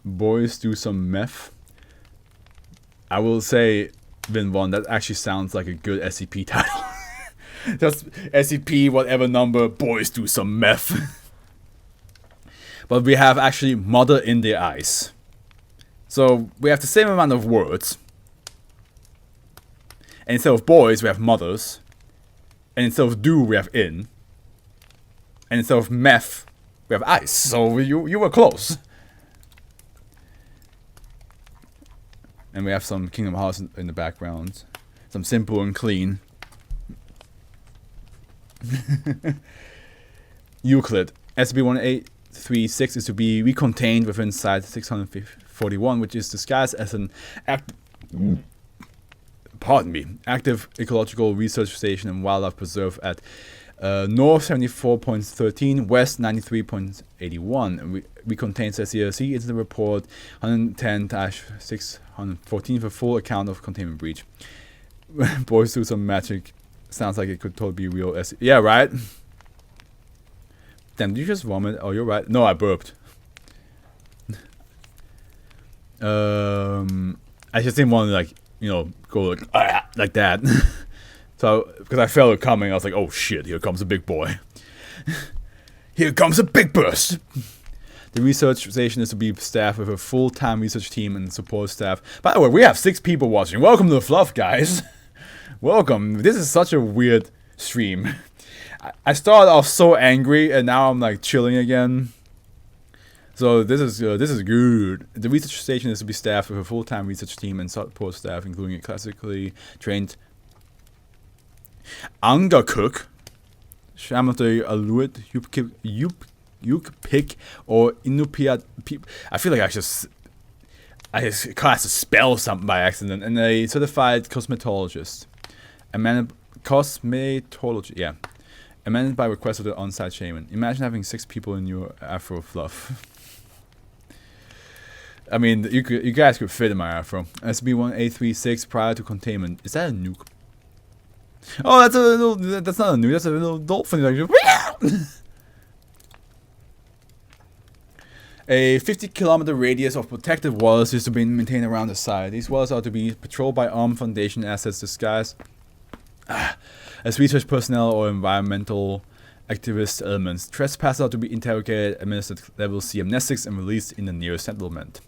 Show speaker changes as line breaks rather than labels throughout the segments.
Boys do some meth. I will say, Vin1, that actually sounds like a good SCP title. Just SCP, whatever number, boys do some meth. But we have actually mother in their eyes. So we have the same amount of words. And instead of boys, we have mothers. And instead of do, we have in. And instead of meth, we have ice. So you were close. And we have some Kingdom Hearts in the background. Some simple and clean. Euclid. SCP-1836 is to be recontained within Site 641, which is disguised as an active ecological research station and wildlife preserve at North 74.13, West 93.81. We contain says here, see incident report 110-614 for full account of containment breach. Boys do some magic. Sounds like it could totally be real. Yeah, right? Damn, did you just vomit? Oh, you're right. No, I burped. I just didn't want to, like, you know, go like that. So, because I felt it coming, I was like, oh shit, here comes a big boy. Here comes a big burst. The research station is to be staffed with a full-time research team and support staff. By the way, we have 6 people watching. Welcome to the Fluff, guys. Welcome. This is such a weird stream. I started off so angry, and now I'm like chilling again. So this is good. The research station is to be staffed with a full-time research team and support staff, including a classically trained Anga cook, Shamatoi Aluit, Yuk-Pik, or Inupiat people. I feel like I just cast a spell something by accident. And a certified cosmetologist. Yeah. Amended by request of the on-site shaman. Imagine having 6 people in your AfroFluff. I mean, you guys could fit in my afro. SB-1836 prior to containment. Is that a nuke? Oh, that's not a nuke. That's a little dolphin. Like, a 50-kilometer radius of protective walls is to be maintained around the site. These walls are to be patrolled by armed Foundation assets disguised as research personnel or environmental activist elements. Trespassers are to be interrogated, administered level C amnestics, and released in the nearest settlement.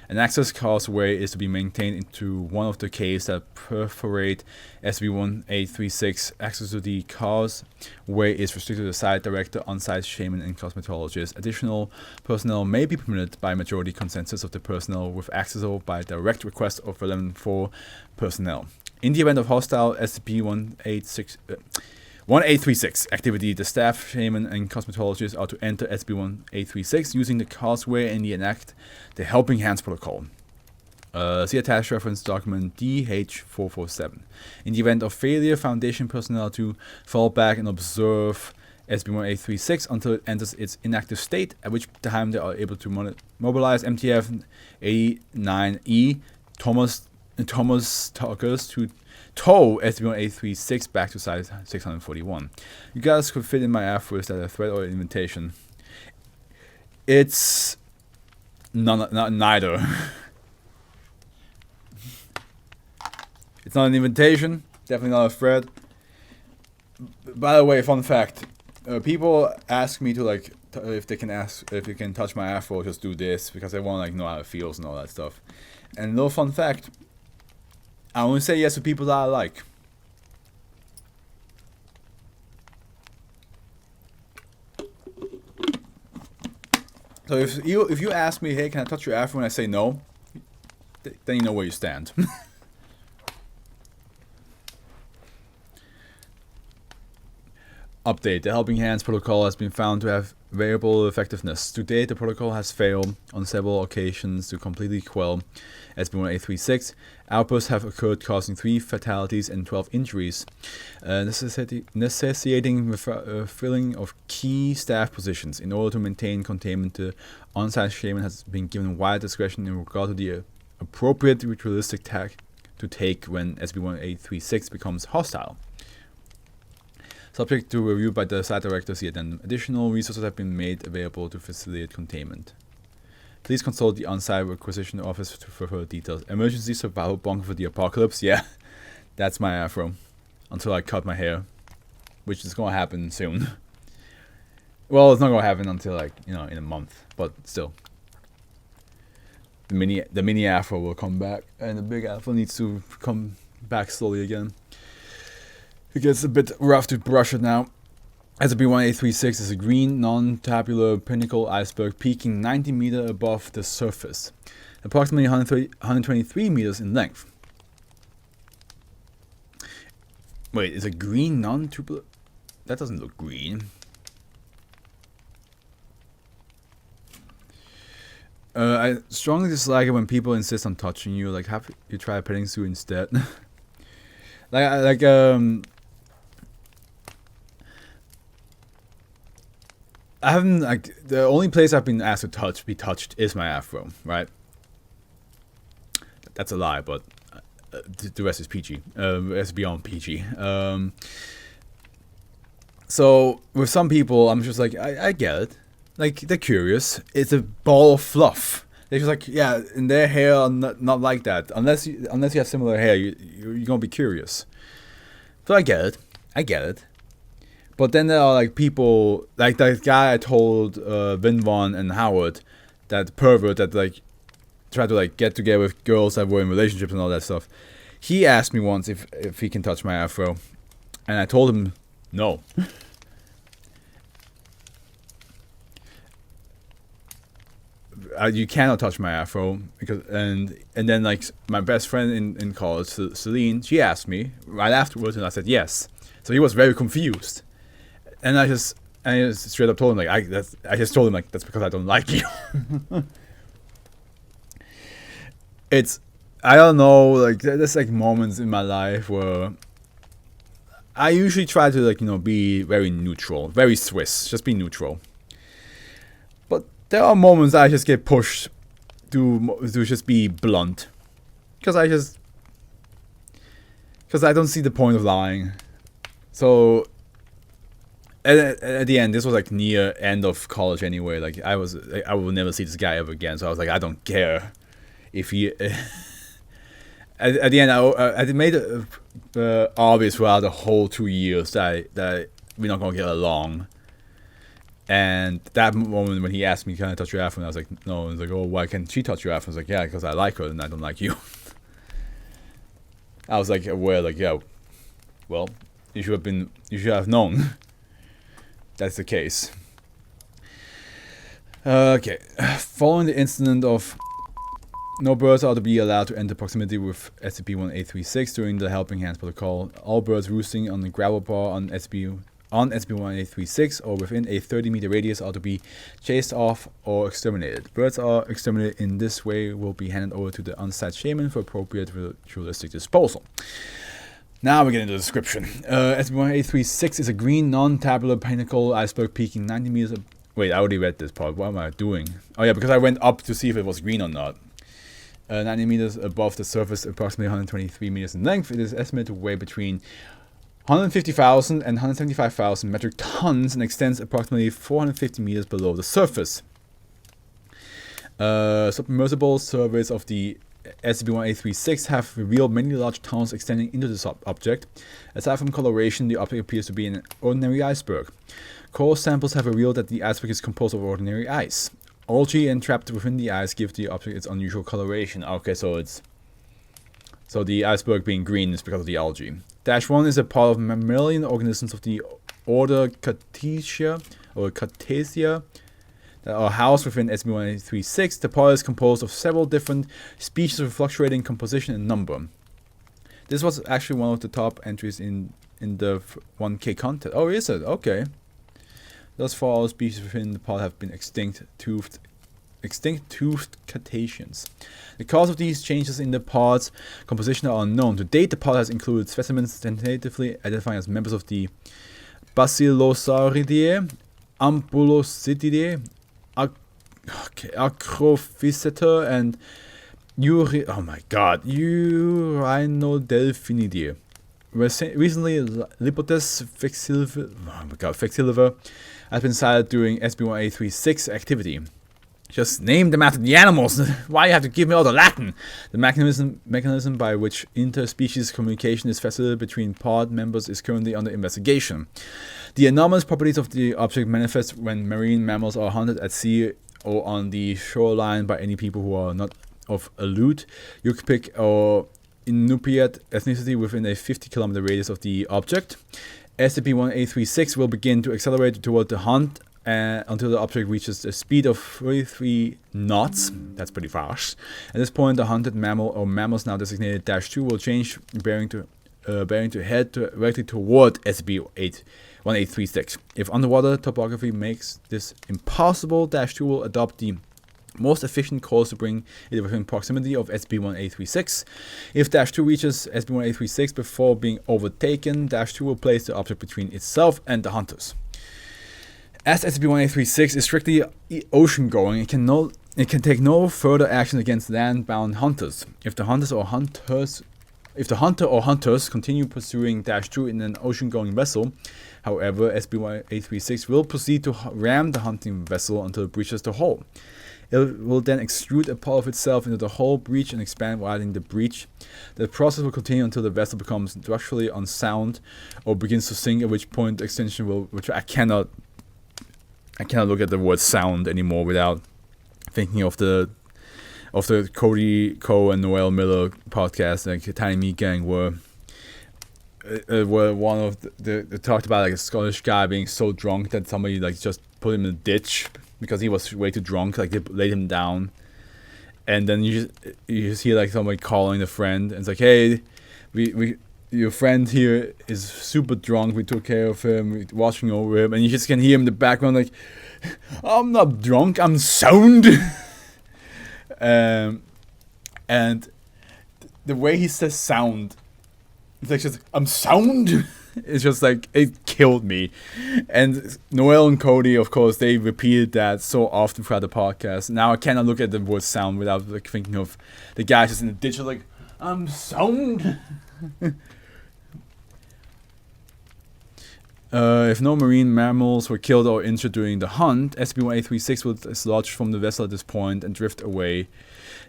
An access causeway is to be maintained into one of the caves that perforate SB-1836. Access to the causeway is restricted to the site director, on-site shaman, and cosmetologist. Additional personnel may be permitted by majority consensus of the personnel, with access or by direct request of relevant 4 personnel. In the event of hostile SCP-1836 activity, the staff, shaman, and cosmetologists are to enter SCP-1836 using the causeway and enact the Helping Hands Protocol. See attached reference document DH447. In the event of failure, Foundation personnel to fall back and observe SCP-1836 until it enters its inactive state, at which time they are able to mobilize MTF 89E Thomas Talkers to tow SCP-1836 back to Site 641. You guys could fit in my afro. Is that a threat or an invitation? It's neither. It's not an invitation. Definitely not a threat. By the way, fun fact: people ask me to like if they can touch my afro, just do this because they want to like know how it feels and all that stuff. And a little fun fact: I only say yes to people that I like. So if you ask me, hey, can I touch your afro, and I say no, then you know where you stand. Update: the Helping Hands protocol has been found to have variable effectiveness. To date, the protocol has failed on several occasions to completely quell SCP-1836. Outbursts have occurred, causing 3 fatalities and 12 injuries, necessitating filling of key staff positions. In order to maintain containment, the on-site shaman has been given wide discretion in regard to the appropriate ritualistic tack to take when SCP-1836 becomes hostile. Subject to review by the site director, see addendum. Additional resources have been made available to facilitate containment. Please consult the on-site requisition office for further details. Emergency survival bunker for the apocalypse. Yeah, that's my afro. Until I cut my hair, which is gonna happen soon. Well, it's not gonna happen until like, you know, in a month, but still. The mini afro will come back, and the big afro needs to come back slowly again. It gets a bit rough to brush it now. SCP-1836 is a green, non-tabular pinnacle iceberg peaking 90 meters above the surface, approximately 123 meters in length. Wait, is a green non-tubular? That doesn't look green. I strongly dislike it when people insist on touching you. Like, have you try a petting zoo instead? I haven't, like, the only place I've been asked to be touched is my afro, right? That's a lie, but the rest is PG. It's beyond PG. So with some people, I'm just like, I get it. Like, they're curious. It's a ball of fluff. They're just like, yeah, in their hair, not like that. Unless you have similar hair, you're gonna be curious. So I get it. But then there are like people, like that guy I told Vinvon and Howard, that pervert that like tried to like get together with girls that were in relationships and all that stuff. He asked me once if he can touch my afro, and I told him no. You cannot touch my afro because and then like my best friend in college, Celine, she asked me right afterwards, and I said yes. So he was very confused, and I just straight up told him like I just told him like that's because I don't like you. I don't know, like there's like moments in my life where I usually try to like, you know, be very neutral, very Swiss, just be neutral. There are moments I just get pushed to just be blunt, because I don't see the point of lying. So at the end, this was like near end of college anyway. Like I will never see this guy ever again. So I was like, I don't care if he. At the end, I made it obvious throughout the whole 2 years that we're not gonna get along. And that moment when he asked me, can I touch your afro? And I was like, no. And he's like, oh, why can't she touch your afro? I was like, yeah, because I like her and I don't like you. I was like, aware, like, yeah, well, you should have known. That's the case. Okay. Following the incident of no birds are to be allowed to enter proximity with SCP-1836 during the Helping Hands protocol. All birds roosting on the gravel bar on SCP-1836 or within a 30-meter radius are to be chased off or exterminated. Birds are exterminated in this way will be handed over to the on-site shaman for appropriate ritualistic disposal. Now we get into the description. SCP-1836 is a green, non-tabular pinnacle iceberg peaking 90 meters. Wait, I already read this part. What am I doing? Oh yeah, because I went up to see if it was green or not. 90 meters above the surface, approximately 123 meters in length. It is estimated to weigh between 150,000 and 175,000 metric tons and extends approximately 450 meters below the surface. Submersible surveys of the SCP-1836 have revealed many large tunnels extending into the object. Aside from coloration, the object appears to be an ordinary iceberg. Core samples have revealed that the iceberg is composed of ordinary ice. Algae entrapped within the ice give the object its unusual coloration. Okay, so the iceberg being green is because of the algae. -1 is a part of mammalian organisms of the order Cetacea that are housed within SCP-1836. The part is composed of several different species of fluctuating composition and number. This was actually one of the top entries in the 1K content. Oh, is it? Okay. Thus far, all species within the pod have been extinct toothed cetaceans. The cause of these changes in the pod's composition are unknown. To date, the pod has included specimens tentatively identifying as members of the Basilosauridae, Ampulosidae, Acrophyseter, and Urinodelphinidae. Recently, Lipotes vexilliver has been sighted during SCP-1836 activity. Just name them after the animals. Why you have to give me all the Latin? The mechanism by which interspecies communication is facilitated between pod members is currently under investigation. The anomalous properties of the object manifest when marine mammals are hunted at sea or on the shoreline by any people who are not of Aleut, Yupik, or Inupiat ethnicity within a 50-kilometer radius of the object. SCP-1836 will begin to accelerate toward the hunt until the object reaches a speed of 33 knots. That's pretty fast. At this point, the hunted mammal or mammals now designated -2 will change bearing to head directly toward SCP-1836. If underwater topography makes this impossible, -2 will adopt the most efficient course to bring it within proximity of SCP-1836. If -2 reaches SCP-1836 before being overtaken, -2 will place the object between itself and the hunters. As SCP-1836 is strictly ocean-going, it can take no further action against land-bound hunters. If the hunter or hunters continue pursuing -2 in an ocean-going vessel, however, SCP-1836 will proceed to ram the hunting vessel until it breaches the hull. It will then extrude a part of itself into the hull breach and expand, widening the breach. The process will continue until the vessel becomes structurally unsound or begins to sink, at which point the extension will, which I cannot look at the word sound anymore without thinking of the Cody Ko and Noel Miller podcast, like Tiny Meat Gang, were one of they talked about like a Scottish guy being so drunk that somebody like just put him in a ditch because he was way too drunk. Like they laid him down, and then you just hear like somebody calling a friend, and it's like, hey, we your friend here is super drunk. We took care of him, we're watching over him, and you just can hear him in the background like, I'm not drunk, I'm sound. And the way he says sound, it's like just, I'm sound. It's just like, it killed me. And Noel and Cody, of course, they repeated that so often throughout the podcast. Now I cannot look at the word sound without like thinking of the guy just in the ditch like, I'm sound. If no marine mammals were killed or injured during the hunt, SCP-1836 will dislodge from the vessel at this point and drift away,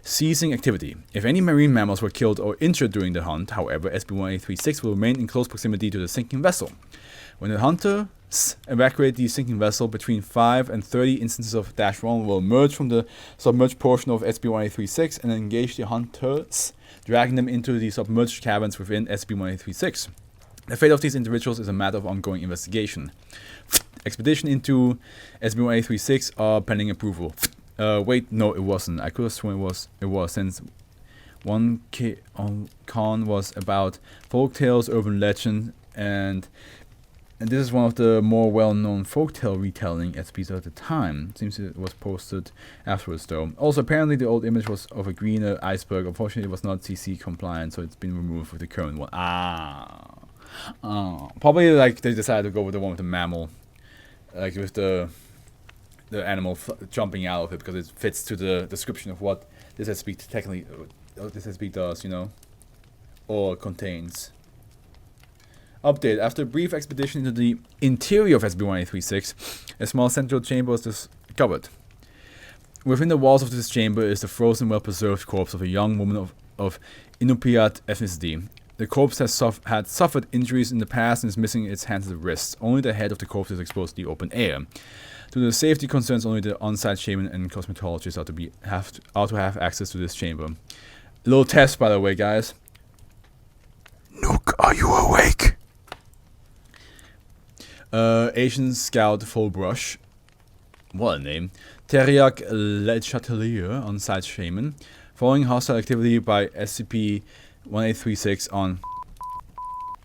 ceasing activity. If any marine mammals were killed or injured during the hunt, however, SCP-1836 will remain in close proximity to the sinking vessel. When the hunters evacuate the sinking vessel, between 5 and 30 instances of -1 will emerge from the submerged portion of SCP-1836 and engage the hunters, dragging them into the submerged caverns within SCP-1836. The fate of these individuals is a matter of ongoing investigation. Expedition into SCP-1836 are pending approval. Wait, no, it wasn't. I could have sworn it was, since one con was about folktales, urban legend, and this is one of the more well-known folktale retelling SCPs at the time. It seems it was posted afterwards, though. Also, apparently the old image was of a greener iceberg. Unfortunately, it was not CC compliant, so it's been removed with the current one. Probably like they decided to go with the one with the mammal, like with the animal jumping out of it, because it fits to the description of what this SCP technically this SCP does, you know, or contains. Update: after a brief expedition into the interior of SCP-1836, a small central chamber was discovered. Within the walls of this chamber is the frozen, well-preserved corpse of a young woman of Inupiat ethnicity. The corpse had suffered injuries in the past and is missing its hands and wrists. Only the head of the corpse is exposed to the open air. Due to the safety concerns, only the on-site shaman and cosmetologists are to have access to this chamber. A little test, by the way, guys. Nook, are you awake? Asian Scout Full Brush. What a name. Teriak Le Chatelier, on-site shaman. Following hostile activity by SCP-1836 on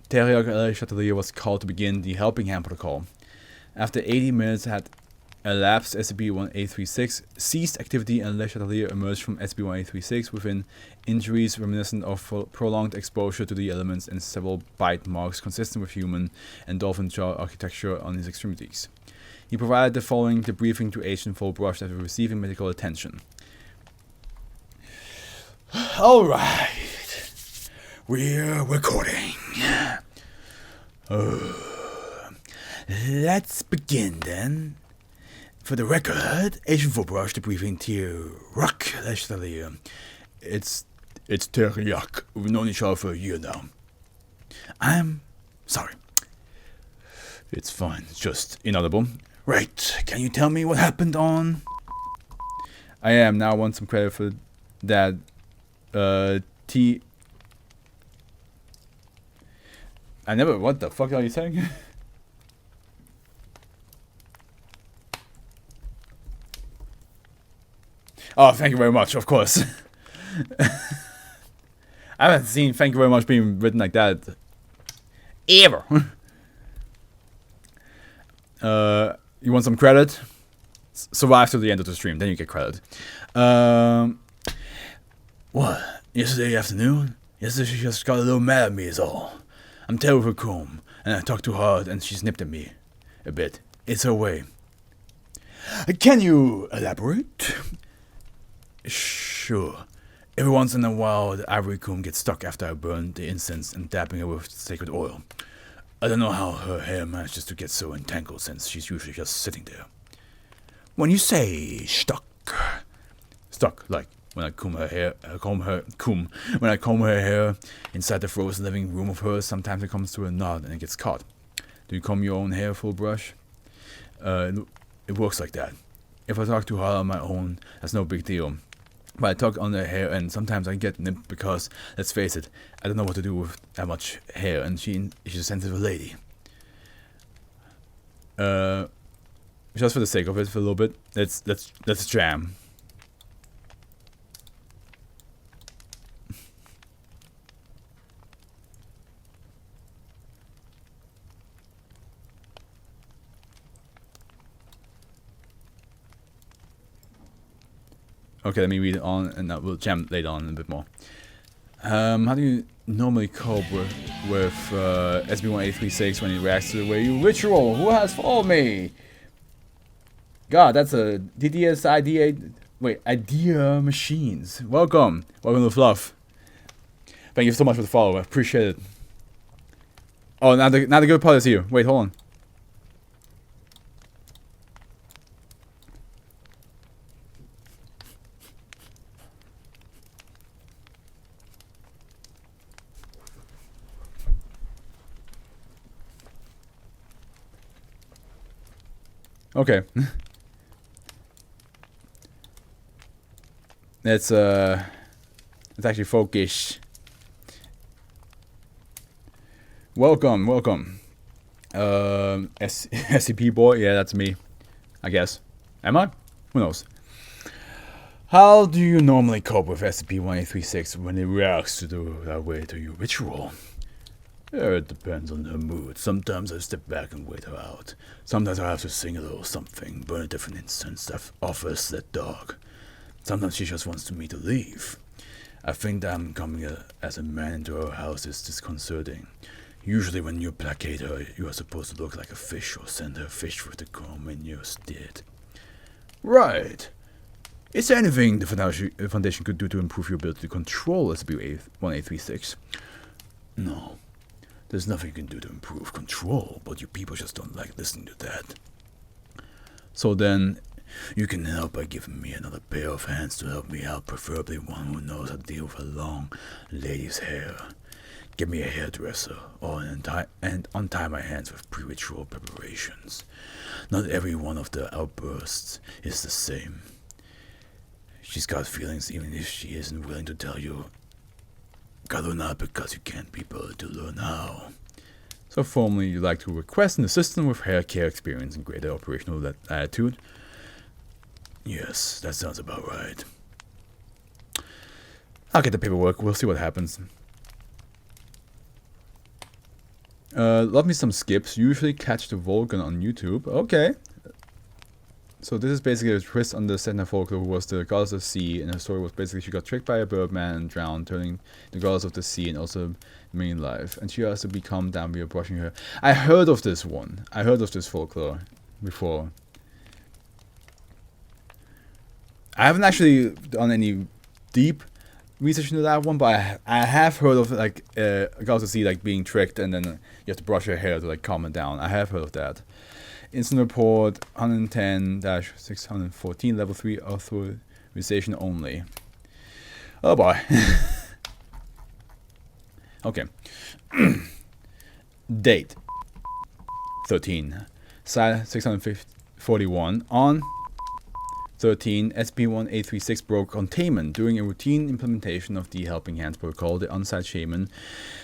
Teriak Le Chatelier was called to begin the Helping Hand Protocol. After 80 minutes had elapsed, SCP-1836 ceased activity and Le Chatelier emerged from SCP-1836 within injuries reminiscent of prolonged exposure to the elements and several bite marks consistent with human and dolphin jaw architecture on his extremities. He provided the following debriefing to Agent Fullbrush after receiving medical attention. Alright, we're recording. Let's begin then. For the record, Asian footbrush, the briefing tier rock. It's teriyaki. We've known each other for a year now. I'm sorry. It's fine. It's just inaudible. Right. Can you tell me what happened on? I am. Now I want some credit for that. What the fuck are you saying? Oh, thank you very much, of course. I haven't seen thank you very much being written like that ever. You want some credit? Survive till the end of the stream, then you get credit. What? Yesterday afternoon? Yesterday she just got a little mad at me is all. I'm terrible with her comb, and I talked too hard and she snipped at me a bit. It's her way. Can you elaborate? Sure. Every once in a while, the ivory comb gets stuck after I burn the incense and dabbing it with sacred oil. I don't know how her hair manages to get so entangled since she's usually just sitting there. When you say stuck, like when I comb her hair, when I comb her hair inside the frozen living room of hers, sometimes it comes to a knot and it gets caught. Do you comb your own hair full brush? It works like that. If I talk too hard on my own, that's no big deal. But I talk on her hair and sometimes I get nipped because, let's face it, I don't know what to do with that much hair and she's a sensitive lady. Just for the sake of it, for a little bit, let's jam. Okay, let me read it on, and we'll jam later on a bit more. How do you normally cope with SCP-1836 when it reacts to the way you ritual? Who has followed me? God, that's a DDS idea machines. Welcome to Fluff. Thank you so much for the follow. I appreciate it. Oh, now the good part is here. Wait, hold on. Okay. It's actually folkish. Welcome. SCP boy, yeah, that's me. I guess. Am I? Who knows? How do you normally cope with SCP-1836 when it reacts to that way to your ritual? It depends on her mood. Sometimes I step back and wait her out. Sometimes I have to sing a little something, burn a different incense that offers that dog. Sometimes she just wants me to leave. I think that I'm coming as a man into her house is disconcerting. Usually when you placate her, you are supposed to look like a fish or send her fish with the comb in your stead. Right. Is there anything the Foundation could do to improve your ability to control SCP-1836? No. There's nothing you can do to improve control, but you people just don't like listening to that. So then, you can help by giving me another pair of hands to help me out, preferably one who knows how to deal with a long lady's hair. Give me a hairdresser, and untie my hands with pre-ritual preparations. Not every one of the outbursts is the same. She's got feelings even if she isn't willing to tell you. Gotta not because you can't be bothered to learn how. So formally, you'd like to request an assistant with hair care experience and greater operational attitude? Yes, that sounds about right. I'll get the paperwork, we'll see what happens. Love me some skips, usually catch the Vulcan on YouTube. Okay. So this is basically a twist on the Senna folklore, who was the goddess of the sea, and her story was basically she got tricked by a birdman and drowned, turning the goddess of the sea and also marine life. And she has to become down by brushing her. I heard of this one. I heard of this folklore before. I haven't actually done any deep research into that one, but I have heard of like a goddess of the sea like being tricked and then you have to brush her hair to like calm it down. I have heard of that. Incident report 110-614, level 3 authorization only. Oh boy. Okay. Date 13. Site 641. On 13, SCP-1836 broke containment. During a routine implementation of the Helping Hands protocol, the on-site shaman,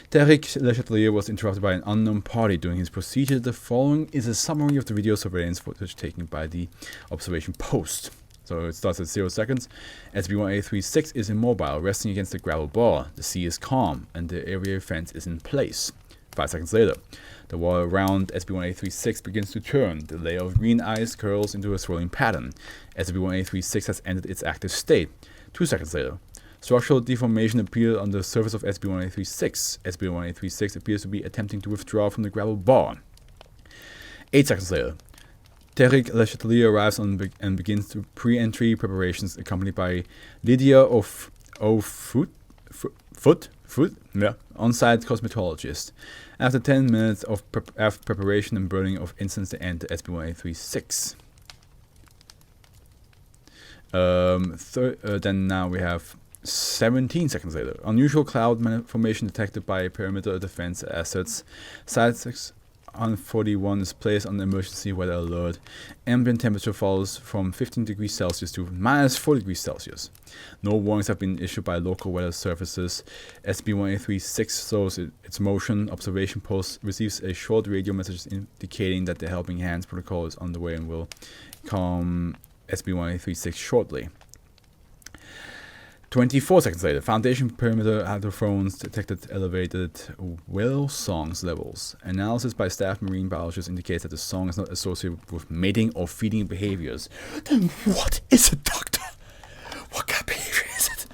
Derek Le Chatelier, was interrupted by an unknown party during his procedure. The following is a summary of the video surveillance footage taken by the observation post. So it starts at 0 seconds. SCP-1836 is immobile, resting against the gravel bar. The sea is calm, and the area fence is in place. 5 seconds later, the wall around SCP-1836 begins to turn. The layer of green ice curls into a swirling pattern. SCP-1836 has entered its active state. 2 seconds later, structural deformation appeared on the surface of SCP-1836. SCP-1836 appears to be attempting to withdraw from the gravel bar. 8 seconds later, Derek Le Chatelier arrives and begins the pre-entry preparations, accompanied by Lydia Foot, on-site cosmetologist. After 10 minutes of preparation and burning of incense, they enter SCP-1836. Then now we have 17 seconds later. Unusual cloud formation detected by perimeter defense assets. Site 641 is placed on emergency weather alert. Ambient temperature falls from 15 degrees Celsius to minus 4 degrees Celsius. No warnings have been issued by local weather services. SCP-1836 slows its motion. Observation post receives a short radio message indicating that the Helping Hands protocol is underway and will come SCP-1836 shortly. 24 seconds later, Foundation perimeter hydrophones detected elevated whale songs levels. Analysis by staff marine biologists indicates that the song is not associated with mating or feeding behaviors. Then what is it, Doctor? What kind of behavior is it?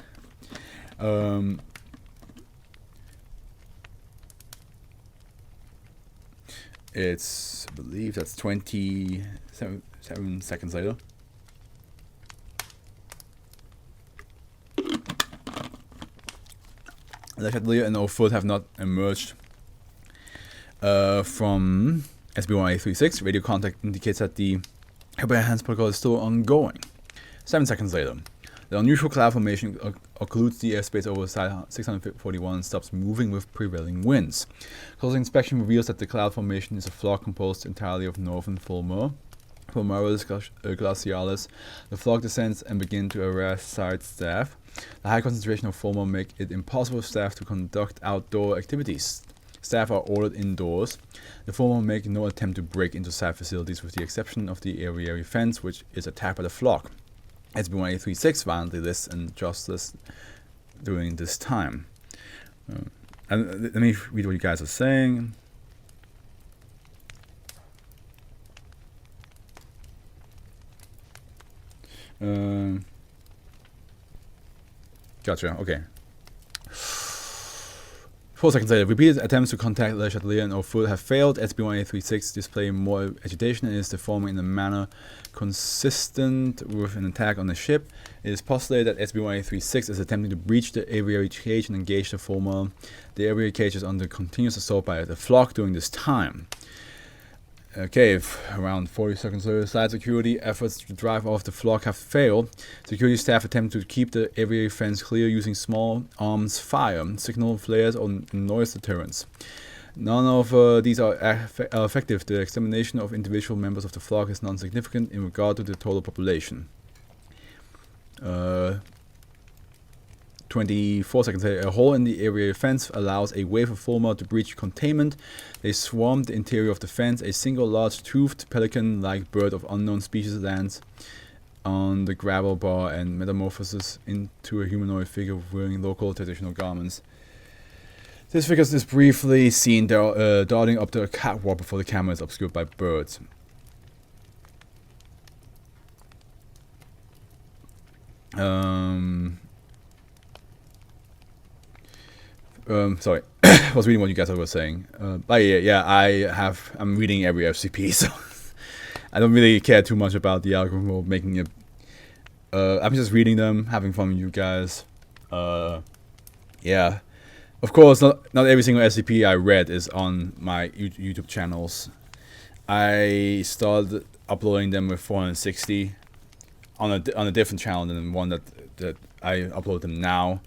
I believe that's 27 seconds later. Le Chatelier and Foot have not emerged from SCP-1836. Radio contact indicates that the Helping Hands protocol is still ongoing. 7 seconds later, the unusual cloud formation occludes the airspace over Site 641 and stops moving with prevailing winds. Closer inspection reveals that the cloud formation is a flock composed entirely of northern fulmar. Fulmarus glacialis. The flock descends and begins to harass site staff. The high concentration of fulmar make it impossible for staff to conduct outdoor activities. Staff are ordered indoors. The fulmar make no attempt to break into site facilities with the exception of the aviary fence, which is attacked by the flock. SCP-1836 violently lists and justice during this time. And let me read what you guys are saying. Gotcha, okay. 4 seconds later, repeated attempts to contact Le Chatelier and Foot have failed. SCP-1836 display more agitation and is deforming in a manner consistent with an attack on the ship. It is postulated that SCP-1836 is attempting to breach the aviary cage and engage the fulmar. The aviary cage is under continuous assault by the flock during this time. Okay, around 40 seconds later, site security efforts to drive off the flock have failed. Security staff attempt to keep the aviary fence clear using small arms fire, signal flares, or noise deterrents. None of these are effective. The extermination of individual members of the flock is non-significant in regard to the total population. 24 seconds later, a hole in the area fence allows a wave of fulmar to breach containment. They swarm the interior of the fence. A single large toothed pelican-like bird of unknown species lands on the gravel bar and metamorphoses into a humanoid figure wearing local traditional garments. This figure is briefly seen darting up the catwalk before the camera is obscured by birds. Sorry, I was reading what you guys were saying. But yeah, I'm reading every FCP, so I don't really care too much about the algorithm or making it. I'm just reading them, having fun with you guys. Yeah, of course, not every single SCP I read is on my YouTube channels. I started uploading them with 460 on a different channel than one that I upload them now,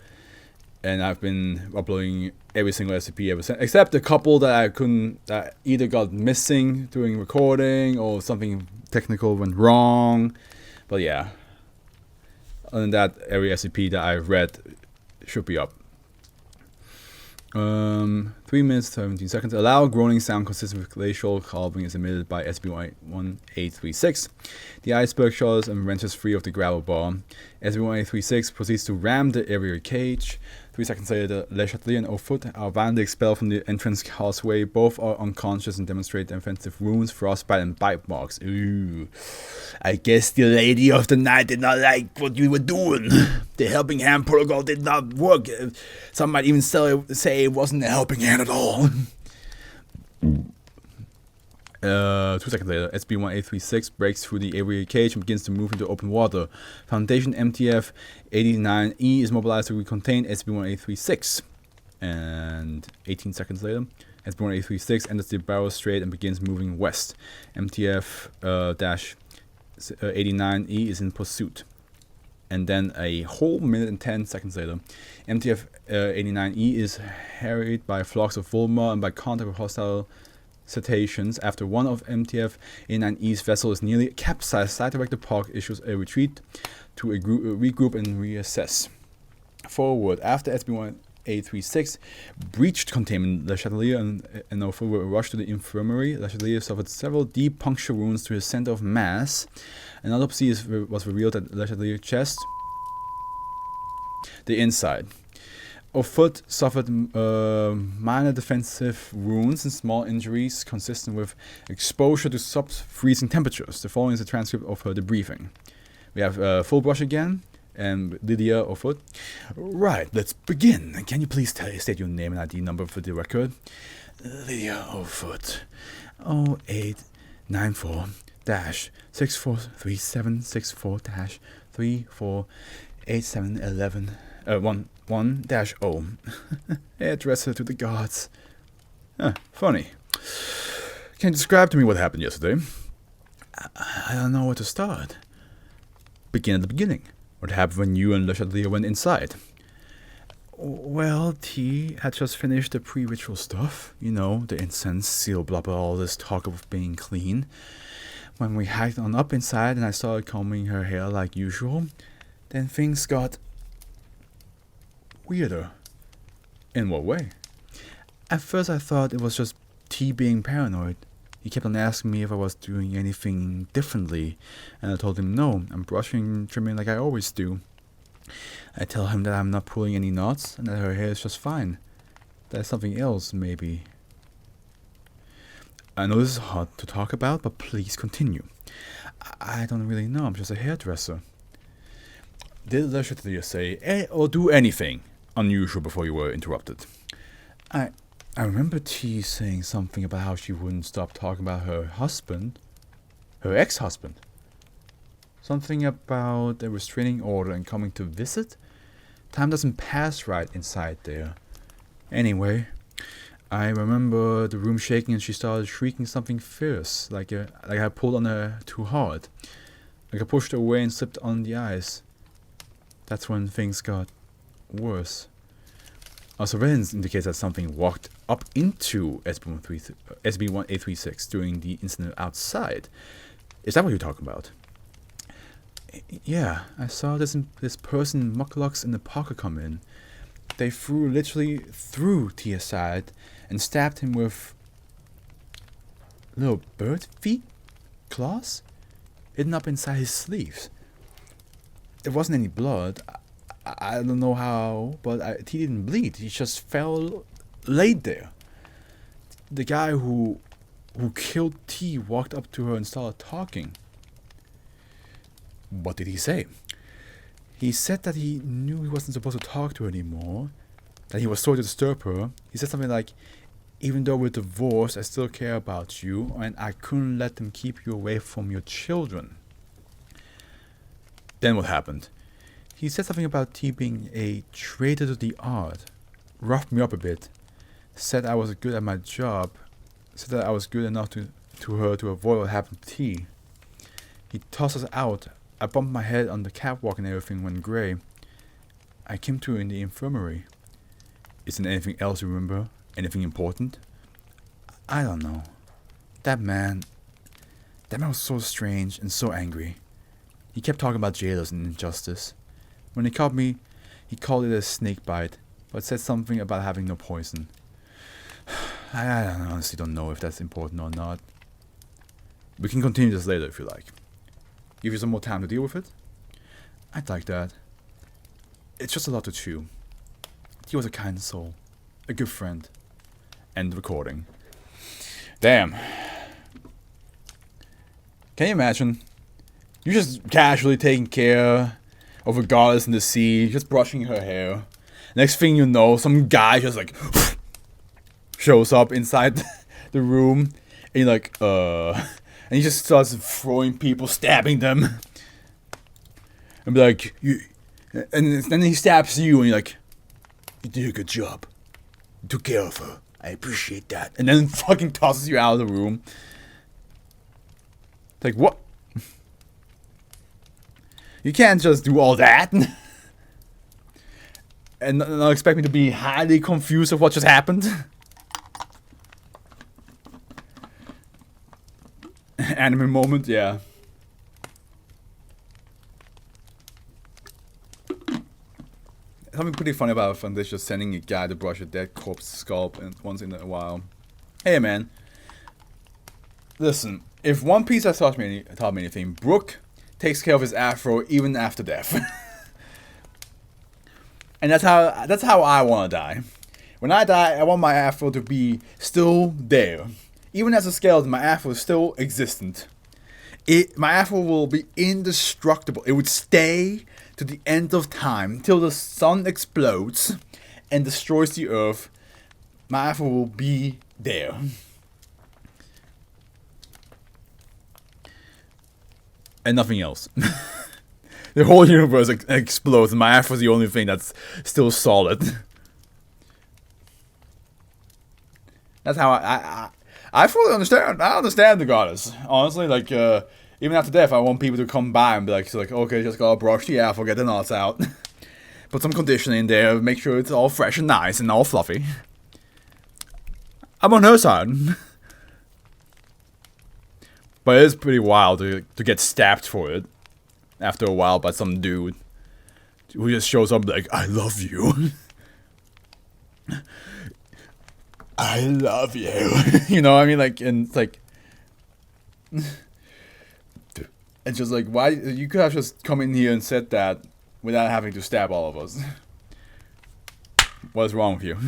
and I've been uploading every single SCP ever since, except a couple that either got missing during recording or something technical went wrong. But yeah, other than that, every SCP that I've read should be up. 3 minutes 17 seconds. Allow groaning sound consistent with glacial calving is emitted by SCP-1836. The iceberg shutters and wrenches free of the gravel bar. SCP-1836 proceeds to ram the area cage. 3 seconds later, Le Chatelier and O'Foot are violently expelled from the entrance causeway. Both are unconscious and demonstrate defensive wounds, frostbite, and bite marks. Ooh. I guess the lady of the night did not like what you were doing. The helping hand protocol did not work. Some might even say it wasn't a helping hand at all. 2 seconds later, SCP-1836 breaks through the area cage and begins to move into open water. Foundation MTF-89E is mobilized to recontain SCP-1836. And 18 seconds later, SCP-1836 enters the Barrow Strait and begins moving west. MTF-89E is in pursuit. And then a whole minute and 10 seconds later, MTF-89E is harried by flocks of vulma and by contact with hostile cetaceans. After one of MTF-89E's vessel is nearly capsized, Site Director Park issues a retreat to regroup and reassess. Forward. After SCP-1836 breached containment, Le Chatelier and O'Foot were rushed to the infirmary. Le Chatelier suffered several deep puncture wounds to his center of mass. An autopsy was revealed at Le Chatelier's chest, the inside. O'Foot suffered minor defensive wounds and small injuries consistent with exposure to sub-freezing temperatures. The following is a transcript of her debriefing. We have Full Brush again, and Lydia O'Foot. Right, let's begin. Can you please state your name and ID number for the record? Lydia O'Foot. 0894-643764-348711 1-0. Hairdresser to the gods. Funny. Can you describe to me what happened yesterday? I don't know where to start. Begin at the beginning. What happened when you and Le Chatelier went inside? Well, T had just finished the pre-ritual stuff. You know, the incense, seal, blah blah, all this talk of being clean. When we hiked on up inside and I started combing her hair like usual, then things got weirder. In what way? At first I thought it was just T being paranoid. He kept on asking me if I was doing anything differently, and I told him no, I'm brushing and trimming like I always do. I tell him that I'm not pulling any knots and that her hair is just fine. There's something else, maybe. I know this is hard to talk about, but please continue. I don't really know, I'm just a hairdresser. Did Le Chatelier say or do anything unusual before you were interrupted? I remember T saying something about how she wouldn't stop talking about her husband, her ex-husband. Something about a restraining order and coming to visit? Time doesn't pass right inside there. Anyway, I remember the room shaking and she started shrieking something fierce, like I pulled on her too hard. Like I pushed her away and slipped on the ice. That's when things got worse. Our surveillance indicates that something walked up into SCP-1836 during the incident outside. Is that what you're talking about? Yeah, I saw this person in mucklucks in the parka come in. They literally threw T aside and stabbed him with little bird feet claws hidden up inside his sleeves. There wasn't any blood. I don't know how, but T didn't bleed. He just laid there. The guy who killed T walked up to her and started talking. What did he say? He said that he knew he wasn't supposed to talk to her anymore, that he was sorry to disturb her. He said something like, even though we're divorced, I still care about you, and I couldn't let them keep you away from your children. Then what happened? He said something about T being a traitor to the art, roughed me up a bit, said I was good at my job, said that I was good enough to to her to avoid what happened to T. He tossed us out. I bumped my head on the catwalk and everything went grey. I came to in the infirmary. Isn't anything else you remember? Anything important? I don't know. That man was so strange and so angry. He kept talking about jailers and injustice. When he caught me, he called it a snake bite, but said something about having no poison. I honestly don't know if that's important or not. We can continue this later if you like. Give you some more time to deal with it? I'd like that. It's just a lot to chew. He was a kind soul, a good friend. End recording. Damn. Can you imagine? You're just casually taking care of a goddess in the sea, just brushing her hair. Next thing you know, some guy just like shows up inside the room, and you're like, and he just starts throwing people, stabbing them, and be like, and then he stabs you, and you're like, you did a good job, you took care of her, I appreciate that, and then fucking tosses you out of the room. It's like, what? You can't just do all that and not expect me to be highly confused of what just happened. Anime moment, yeah. Something pretty funny about Foundation just sending a guy to brush a dead corpse scalp once in a while. Hey man, listen. If One Piece has taught me anything, Brook takes care of his afro even after death. And that's how I want to die. When I die, I want my afro to be still there. Even as a skeleton, my afro is still existent. My afro will be indestructible. It would stay to the end of time till the sun explodes and destroys the earth. My afro will be there. And nothing else. The whole universe explodes and my afro is the only thing that's still solid. That's how I fully understand. I understand the goddess. Honestly, like, even after death, I want people to come by and be like, okay, just gotta brush the afro, get the knots out. Put some conditioner in there, make sure it's all fresh and nice and all fluffy. I'm on her side. But it is pretty wild to get stabbed for it after a while by some dude who just shows up like, I love you. I love you. You know what I mean? Like, and it's like, it's just like, why? You could have just come in here and said that without having to stab all of us. What is wrong with you?